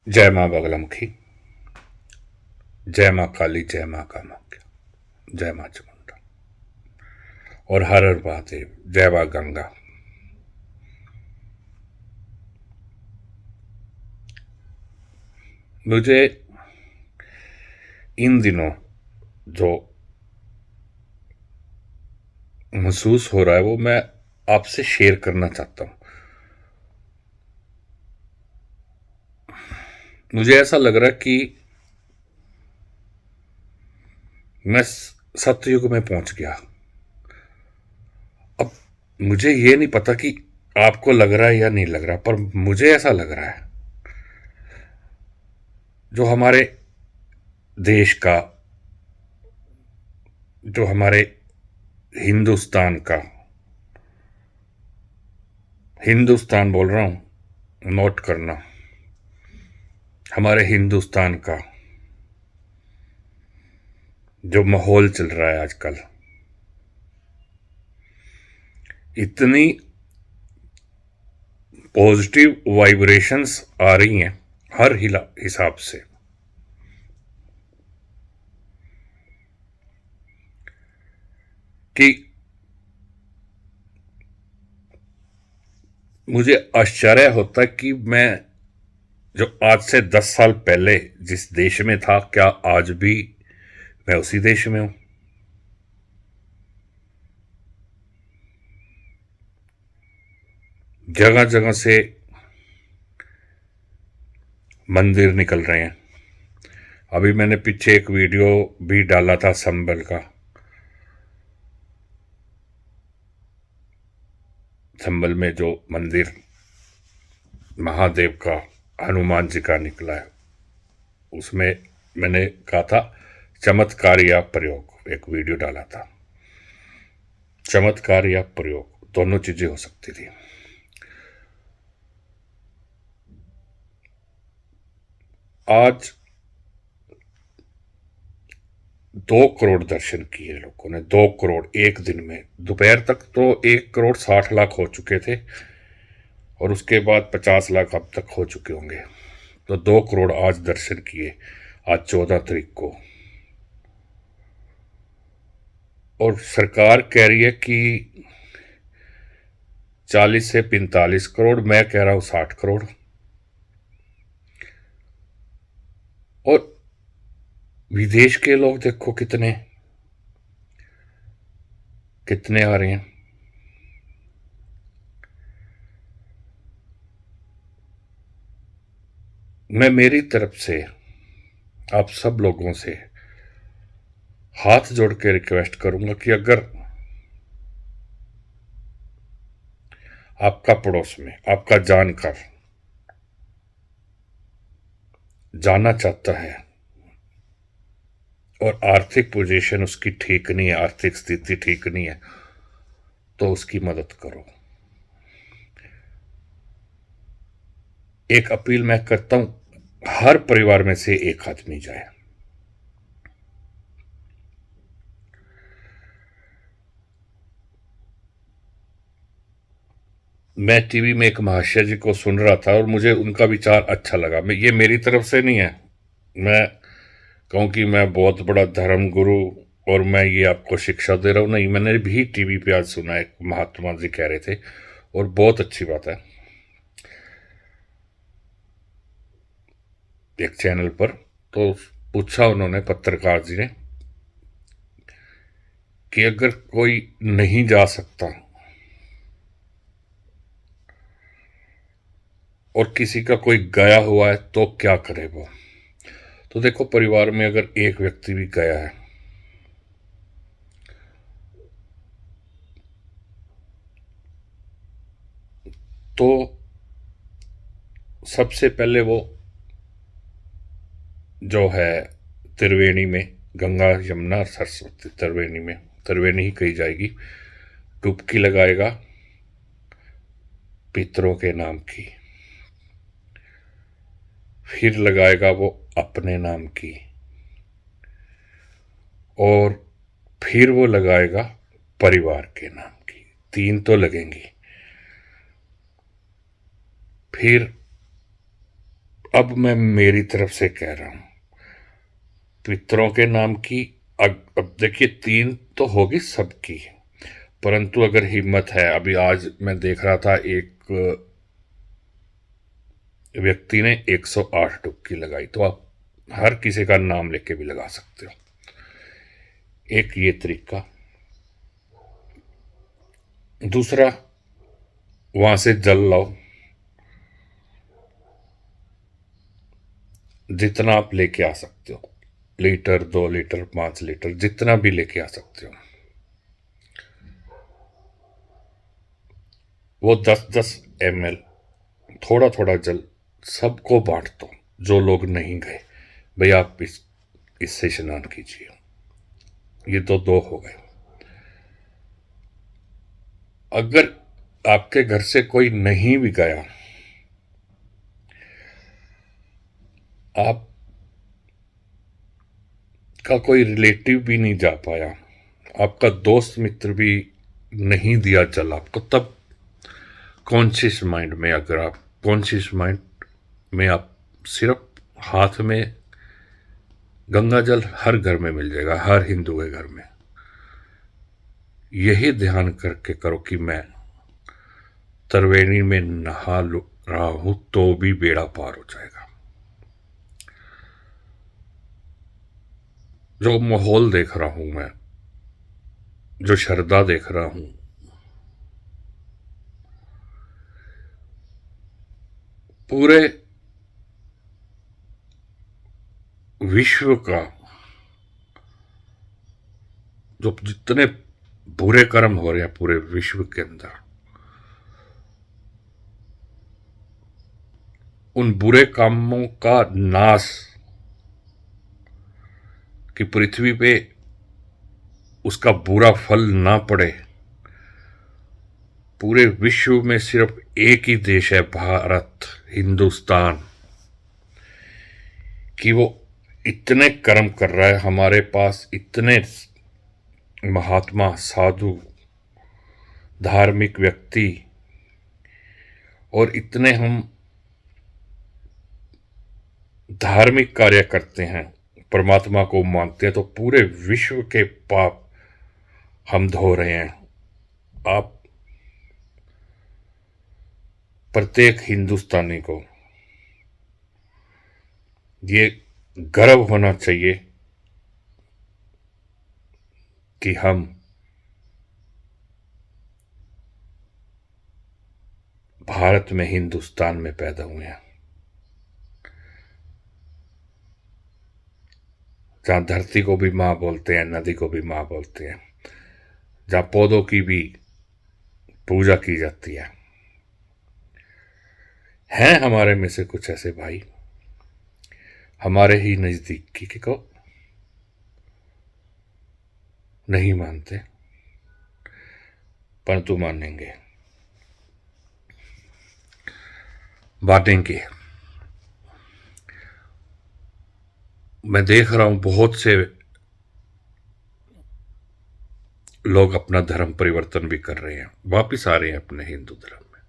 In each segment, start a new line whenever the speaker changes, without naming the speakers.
जय माँ बगलामुखी, जय माँ काली, जय माँ कामाख्या, जय माँ चामुंडा और हर हर महादेव, जय माँ गंगा। मुझे इन दिनों जो महसूस हो रहा है वो मैं आपसे शेयर करना चाहता हूँ। मुझे ऐसा लग रहा है कि मैं सतयुग में पहुंच गया। अब मुझे ये नहीं पता कि आपको लग रहा है या नहीं लग रहा, पर मुझे ऐसा लग रहा है जो हमारे देश का, जो हमारे हिंदुस्तान का, हिंदुस्तान बोल रहा हूं, नोट करना, हमारे हिंदुस्तान का जो माहौल चल रहा है आजकल, इतनी पॉजिटिव वाइब्रेशंस आ रही हैं हर हिसाब से कि मुझे आश्चर्य होता है कि मैं जो आज से 10 साल पहले जिस देश में था, क्या आज भी मैं उसी देश में हूं। जगह जगह से मंदिर निकल रहे हैं। अभी मैंने पीछे एक वीडियो भी डाला था संबल का। संबल में जो मंदिर महादेव का, हनुमान जी का निकला है, उसमें मैंने कहा था चमत्कार या प्रयोग, एक वीडियो डाला था। चमत्कार या प्रयोग दोनों चीजें हो सकती थी। आज 2 करोड़ दर्शन किए लोगों ने, 2 करोड़ एक दिन में। दोपहर तक तो 1 करोड़ 60 लाख हो चुके थे और उसके बाद 50 लाख अब तक हो चुके होंगे। तो 2 करोड़ आज दर्शन किए, आज 14 तारीख को। और सरकार कह रही है कि 40 से 45 करोड़, मैं कह रहा हूं 60 करोड़। और विदेश के लोग देखो कितने कितने आ रहे हैं। मैं मेरी तरफ से आप सब लोगों से हाथ जोड़ के रिक्वेस्ट करूंगा कि अगर आपका पड़ोस में आपका जानकार जाना चाहता है और आर्थिक पोजीशन उसकी ठीक नहीं है, आर्थिक स्थिति ठीक नहीं है, तो उसकी मदद करो। एक अपील मैं करता हूं, हर परिवार में से एक आदमी जाए। मैं टीवी में एक महाशय जी को सुन रहा था और मुझे उनका विचार अच्छा लगा। मैं, ये मेरी तरफ से नहीं है, मैं कहूं कि मैं बहुत बड़ा धर्म गुरु और मैं ये आपको शिक्षा दे रहा हूं, नहीं। मैंने भी टीवी पे आज सुना, एक महात्मा जी कह रहे थे और बहुत अच्छी बात है, एक चैनल पर। तो पूछा उन्होंने, पत्रकार जी ने, कि अगर कोई नहीं जा सकता और किसी का कोई गया हुआ है तो क्या करे वो। तो देखो, परिवार में अगर एक व्यक्ति भी गया है तो सबसे पहले वो जो है त्रिवेणी में, गंगा यमुना सरस्वती, त्रिवेणी में, त्रिवेणी ही कही जाएगी, डुबकी लगाएगा पितरों के नाम की। फिर लगाएगा वो अपने नाम की, और फिर वो लगाएगा परिवार के नाम की। 3 तो लगेंगी। फिर अब मैं मेरी तरफ से कह रहा हूं, पितरों के नाम की अब देखिए 3 तो होगी सबकी, परंतु अगर हिम्मत है, अभी आज मैं देख रहा था एक व्यक्ति ने 108 डुबकी लगाई, तो आप हर किसी का नाम लेके भी लगा सकते हो। एक ये तरीका। दूसरा, वहां से जल लाओ, जितना आप लेके आ सकते हो, लीटर 2 लीटर 5 लीटर जितना भी लेके आ सकते हो, वो 10-10 ml थोड़ा थोड़ा जल सबको बांट दो। जो लोग नहीं गए, भाई आप इससे स्नान कीजिए। ये तो 2 हो गए। अगर आपके घर से कोई नहीं भी गया, आप का कोई रिलेटिव भी नहीं जा पाया, आपका दोस्त मित्र भी नहीं दिया जल आपको, तब कॉन्शियस माइंड में, अगर आप कॉन्शियस माइंड में आप सिर्फ हाथ में गंगा जल हर घर में मिल जाएगा, हर हिंदू के घर में। यही ध्यान करके करो कि मैं त्रिवेणी में नहा रहा हूं तो भी बेड़ा पार हो जाएगा। जो माहौल देख रहा हूं मैं, जो श्रद्धा देख रहा हूं, पूरे विश्व का जो जितने बुरे कर्म हो रहे हैं पूरे विश्व के अंदर, उन बुरे कामों का नाश, कि पृथ्वी पे उसका बुरा फल ना पड़े। पूरे विश्व में सिर्फ एक ही देश है, भारत, हिंदुस्तान, कि वो इतने कर्म कर रहा है। हमारे पास इतने महात्मा, साधु, धार्मिक व्यक्ति, और इतने हम धार्मिक कार्य करते हैं, परमात्मा को मानते हैं, तो पूरे विश्व के पाप हम धो रहे हैं। आप प्रत्येक हिंदुस्तानी को ये गर्व होना चाहिए कि हम भारत में, हिंदुस्तान में पैदा हुए हैं, जहां धरती को भी मां बोलते हैं, नदी को भी मां बोलते हैं, जहां पौधों की भी पूजा की जाती है। हैं हमारे में से कुछ ऐसे भाई, हमारे ही नजदीकी को नहीं मानते, परंतु मानेंगे, बांटेंगे। मैं देख रहा हूं बहुत से लोग अपना धर्म परिवर्तन भी कर रहे हैं, वापिस आ रहे हैं अपने हिंदू धर्म में।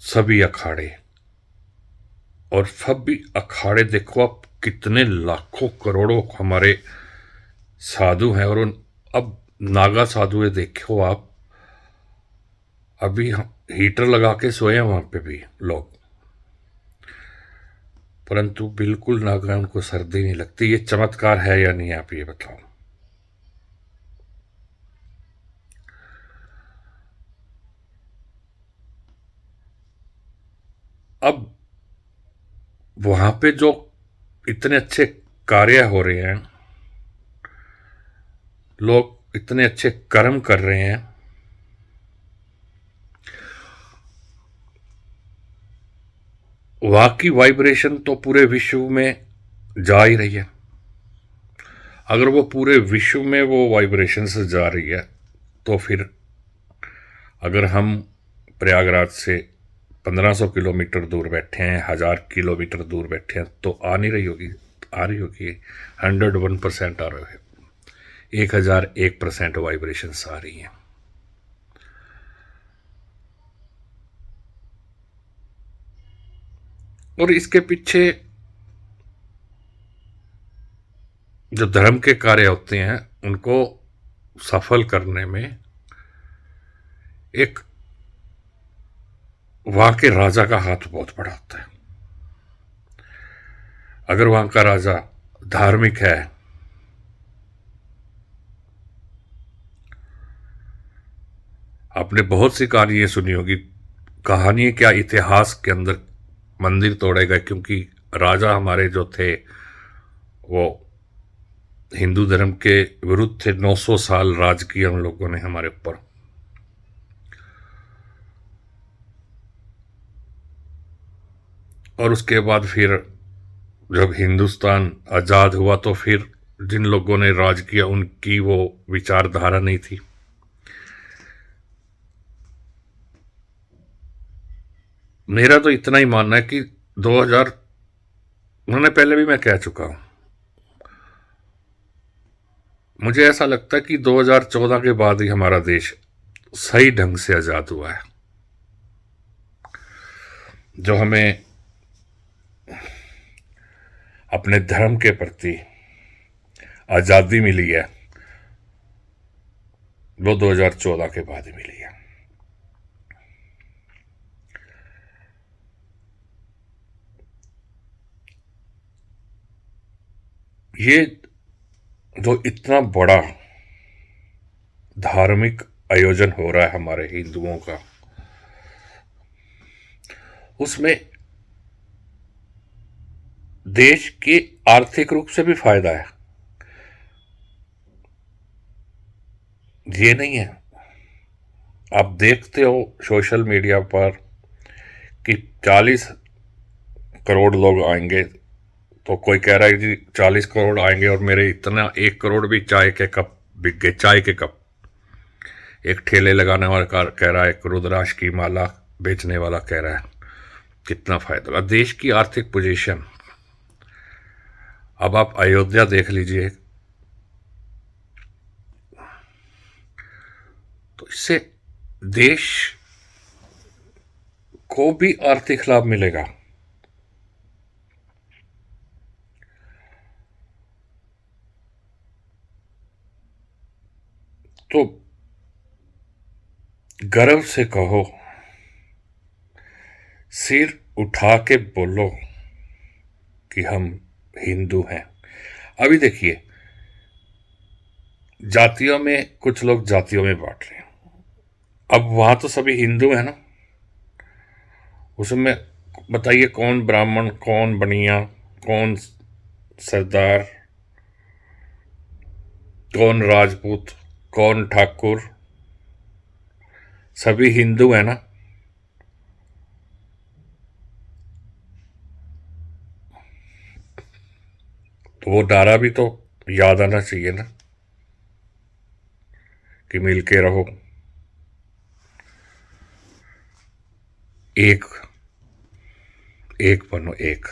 सभी अखाड़े, और सभी अखाड़े देखो आप, कितने लाखों करोड़ों हमारे साधु हैं, और उन अब नागा साधु है, देखो आप, अभी हीटर लगा के सोए हैं वहां पे भी लोग, परंतु बिल्कुल नागा, उनको सर्दी नहीं लगती। ये चमत्कार है या नहीं, आप ये बताओ। अब वहां पे जो इतने अच्छे कार्य हो रहे हैं, लोग इतने अच्छे कर्म कर रहे हैं, वहां की वाइब्रेशन तो पूरे विश्व में जा ही रही है। अगर वो पूरे विश्व में वो वाइब्रेशन से जा रही है, तो फिर अगर हम प्रयागराज से 1500 किलोमीटर दूर बैठे हैं, 1000 किलोमीटर दूर बैठे हैं, तो आ नहीं रही होगी, आ रही होगी, 101% आ रहे हैं, 1001% वाइब्रेशंस आ रही हैं। और इसके पीछे जो धर्म के कार्य होते हैं उनको सफल करने में एक वहां के राजा का हाथ बहुत बड़ा होता है। अगर वहां का राजा धार्मिक है, आपने बहुत सी कहानियां सुनी होगी, कहानी क्या इतिहास के अंदर मंदिर तोड़ेगा, क्योंकि राजा हमारे जो थे वो हिंदू धर्म के विरुद्ध थे। 900 साल राज किया उन लोगों ने हमारे ऊपर। और उसके बाद फिर जब हिंदुस्तान आजाद हुआ तो फिर जिन लोगों ने राज किया उनकी वो विचारधारा नहीं थी। मेरा तो इतना ही मानना है कि 2000, उन्होंने पहले भी मैं कह चुका हूं, मुझे ऐसा लगता है कि 2014 के बाद ही हमारा देश सही ढंग से आजाद हुआ है। जो हमें अपने धर्म के प्रति आजादी मिली है वो 2014 के बाद ही मिली है। ये जो इतना बड़ा धार्मिक आयोजन हो रहा है हमारे हिंदुओं का, उसमें देश के आर्थिक रूप से भी फायदा है। ये नहीं है, आप देखते हो सोशल मीडिया पर कि 40 करोड़ लोग आएंगे, तो कोई कह रहा है कि 40 करोड़ आएंगे और मेरे इतना 1 करोड़ भी चाय के कप बिक गए। चाय के कप, एक ठेले लगाने वाला कह रहा है, एक रुद्राक्ष की माला बेचने वाला कह रहा है, कितना फायदा। देश की आर्थिक पोजीशन, अब आप अयोध्या देख लीजिए, तो इससे देश को भी आर्थिक लाभ मिलेगा। तो गर्व से कहो, सिर उठा के बोलो कि हम हिंदू हैं। अभी देखिए, जातियों में कुछ लोग जातियों में बांट रहे हैं। अब वहां तो सभी हिंदू हैं ना, उसमें बताइए कौन ब्राह्मण, कौन बनिया, कौन सरदार, कौन राजपूत, कौन ठाकुर, सभी हिंदू हैं ना। तो वो नारा भी तो याद आना चाहिए ना कि मिलके रहो, एक एक बनो, एक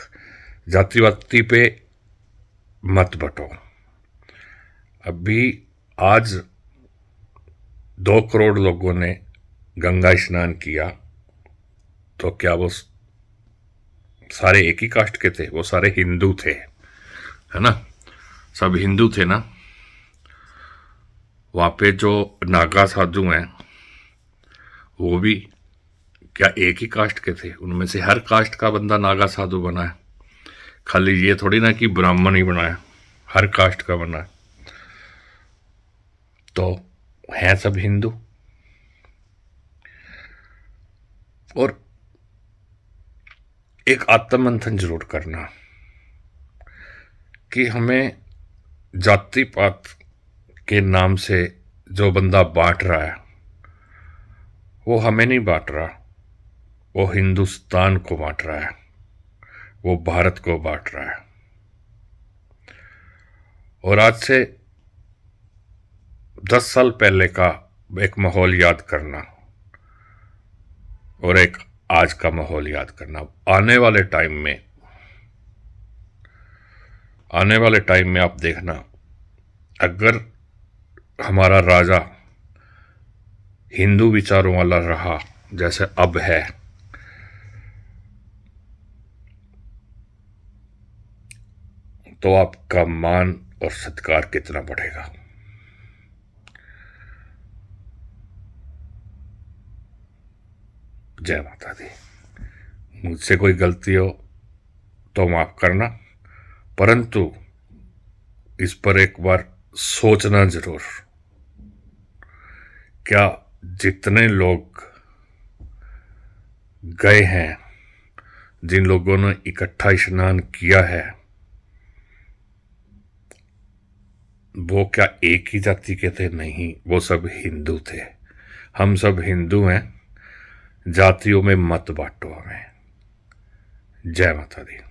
जातिवादी पे मत बटो। अभी आज 2 करोड़ लोगों ने गंगा स्नान किया, तो क्या वो सारे एक ही कास्ट के थे? वो सारे हिंदू थे, है ना, सब हिंदू थे ना। वहां पे जो नागा साधु हैं वो भी क्या एक ही कास्ट के थे? उनमें से हर कास्ट का बंदा नागा साधु बना है, खाली ये थोड़ी ना कि ब्राह्मण ही बना है, हर कास्ट का बना है। तो हैं सब हिंदू। और एक आत्ममंथन जरूर करना कि हमें जाति पात के नाम से जो बंदा बांट रहा है वो हमें नहीं बांट रहा, वो हिंदुस्तान को बांट रहा है, वो भारत को बांट रहा है। और आज से 10 साल पहले का एक माहौल याद करना और एक आज का माहौल याद करना। आने वाले टाइम में आप देखना, अगर हमारा राजा हिंदू विचारों वाला रहा जैसे अब है, तो आपका मान और सत्कार कितना बढ़ेगा। जय माता दी। मुझसे कोई गलती हो तो माफ करना, परंतु इस पर एक बार सोचना जरूर। क्या जितने लोग गए हैं, जिन लोगों ने इकट्ठा स्नान किया है, वो क्या एक ही जाति के थे? नहीं, वो सब हिंदू थे। हम सब हिंदू हैं, जातियों में मत बांटो हमें। जय माता दी।